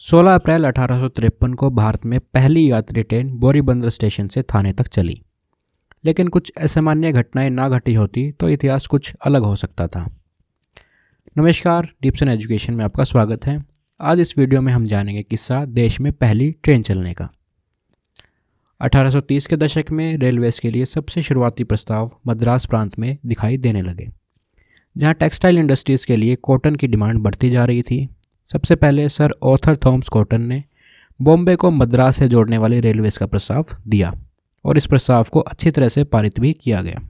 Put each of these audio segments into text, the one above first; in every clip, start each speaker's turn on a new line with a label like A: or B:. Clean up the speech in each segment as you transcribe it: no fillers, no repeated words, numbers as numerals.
A: 16 अप्रैल 1853 को भारत में पहली यात्री ट्रेन बोरीबंदर स्टेशन से थाने तक चली। लेकिन कुछ असामान्य घटनाएं ना घटी होती तो इतिहास कुछ अलग हो सकता था। नमस्कार, डीप्सन एजुकेशन में आपका स्वागत है। आज इस वीडियो में हम जानेंगे किस्सा देश में पहली ट्रेन चलने का। 1830 के दशक में रेलवेज के लिए सबसे शुरुआती प्रस्ताव मद्रास प्रांत में दिखाई देने लगे, जहां टेक्सटाइल इंडस्ट्रीज़ के लिए कॉटन की डिमांड बढ़ती जा रही थी। सबसे पहले सर आर्थर थॉमस कॉटन ने बॉम्बे को मद्रास से जोड़ने वाली रेलवेज का प्रस्ताव दिया और इस प्रस्ताव को अच्छी तरह से पारित भी किया गया।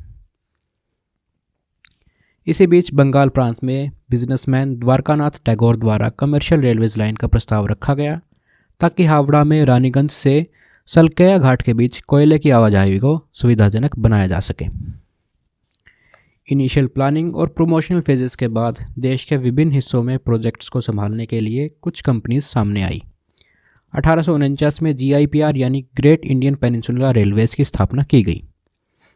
A: इसी बीच बंगाल प्रांत में बिजनेसमैन द्वारकानाथ टैगोर द्वारा कमर्शियल रेलवेज लाइन का प्रस्ताव रखा गया ताकि हावड़ा में रानीगंज से सलकैया घाट के बीच कोयले की आवाजाही को सुविधाजनक बनाया जा सके। इनिशियल प्लानिंग और प्रोमोशनल फेजेस के बाद देश के विभिन्न हिस्सों में प्रोजेक्ट्स को संभालने के लिए कुछ कंपनीज सामने आई। 1849 में GIPR यानी ग्रेट इंडियन पेनिनसुलर रेलवेज की स्थापना की गई,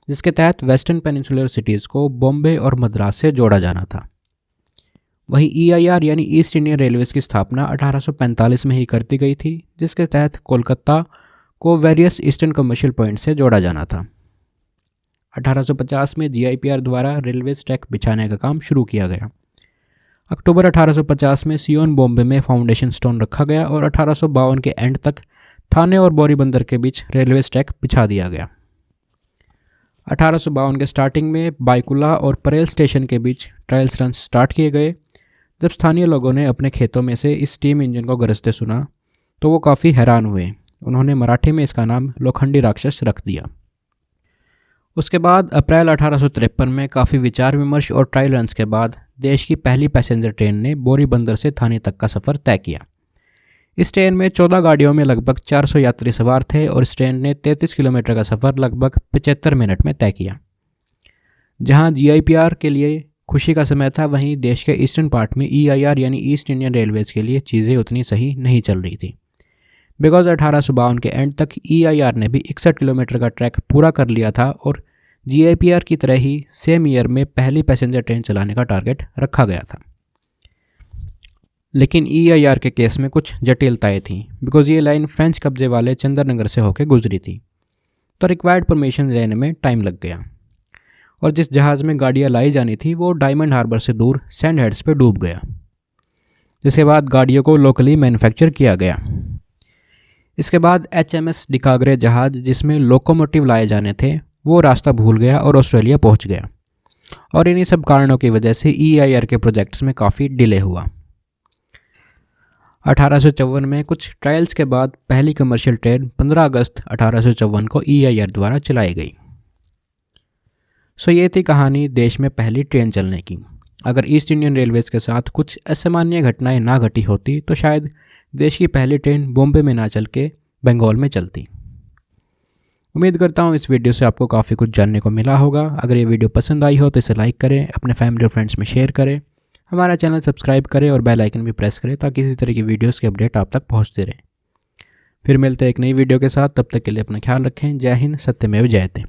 A: जिसके तहत वेस्टर्न पेनिनसुलर सिटीज़ को बॉम्बे और मद्रास से जोड़ा जाना था। वहीं EIR यानी ईस्ट इंडियन रेलवेज की स्थापना 1845 में ही कर दी गई थी, जिसके तहत कोलकाता को वेरियस ईस्टर्न कमर्शियल पॉइंट से जोड़ा जाना था। 1850 में GIPR द्वारा रेलवेज ट्रैक बिछाने का काम शुरू किया गया। अक्टूबर 1850 में सियोन बॉम्बे में फाउंडेशन स्टोन रखा गया और 1852 के एंड तक थाने और बोरीबंदर के बीच रेलवेज ट्रैक बिछा दिया गया। 1852 के स्टार्टिंग में बायकुला और परेल स्टेशन के बीच ट्रायल्स रन स्टार्ट किए गए। जब स्थानीय लोगों ने अपने खेतों में से इस स्टीम इंजन को गरजते सुना तो वो काफ़ी हैरान हुए। उन्होंने मराठी में इसका नाम लोखंडी राक्षस रख दिया। उसके बाद अप्रैल 1853 में काफ़ी विचार विमर्श और ट्रायल रन्स के बाद देश की पहली पैसेंजर ट्रेन ने बोरीबंदर से थाने तक का सफ़र तय किया। इस ट्रेन में 14 गाड़ियों में लगभग 400 यात्री सवार थे और इस ट्रेन ने 33 किलोमीटर का सफ़र लगभग 75 मिनट में तय किया। जहां GIPR के लिए खुशी का समय था, वहीं देश के ईस्टर्न पार्ट में EIR यानी ईस्ट इंडियन रेलवेज के लिए चीज़ें उतनी सही नहीं चल रही थी। बिकॉज 1852 के एंड तक EIR ने भी 61 किलोमीटर का ट्रैक पूरा कर लिया था और GIPR की तरह ही सेम ईयर में पहली पैसेंजर ट्रेन चलाने का टारगेट रखा गया था। लेकिन EIR के केस में कुछ जटिलताएं थीं, बिकॉज ये लाइन फ्रेंच कब्जे वाले चंद्रनगर से होकर गुजरी थी, तो रिक्वायर्ड परमिशन लेने में टाइम लग गया और जिस जहाज़ में गाड़ियाँ लाई जानी थी वो डायमंड हार्बर से दूर सैंड हेड्स पे डूब गया, जिसके बाद गाड़ियों को लोकली मैन्युफैक्चर किया गया। इसके बाद HMS डिकागरे जहाज़ जिसमें लोकोमोटिव लाए जाने थे वो रास्ता भूल गया और ऑस्ट्रेलिया पहुंच गया और इन्हीं सब कारणों की वजह से EIR के प्रोजेक्ट्स में काफ़ी डिले हुआ। 1854 में कुछ ट्रायल्स के बाद पहली कमर्शियल ट्रेन 15 अगस्त 1854 को EIR द्वारा चलाई गई। सो ये थी कहानी देश में पहली ट्रेन चलने की। अगर ईस्ट इंडियन रेलवेज के साथ कुछ असामान्य घटनाएं ना घटी होती तो शायद देश की पहली ट्रेन बॉम्बे में ना चल के बंगाल में चलती। उम्मीद करता हूँ इस वीडियो से आपको काफ़ी कुछ जानने को मिला होगा। अगर ये वीडियो पसंद आई हो तो इसे लाइक करें, अपने फैमिली और फ्रेंड्स में शेयर करें, हमारा चैनल सब्सक्राइब करें और बेल आइकन भी प्रेस करें ताकि इसी तरह की वीडियोस के अपडेट आप तक पहुँचते रहें। फिर मिलते हैं एक नई वीडियो के साथ, तब तक के लिए अपना ख्याल रखें। जय हिंद, सत्यमेव जयते।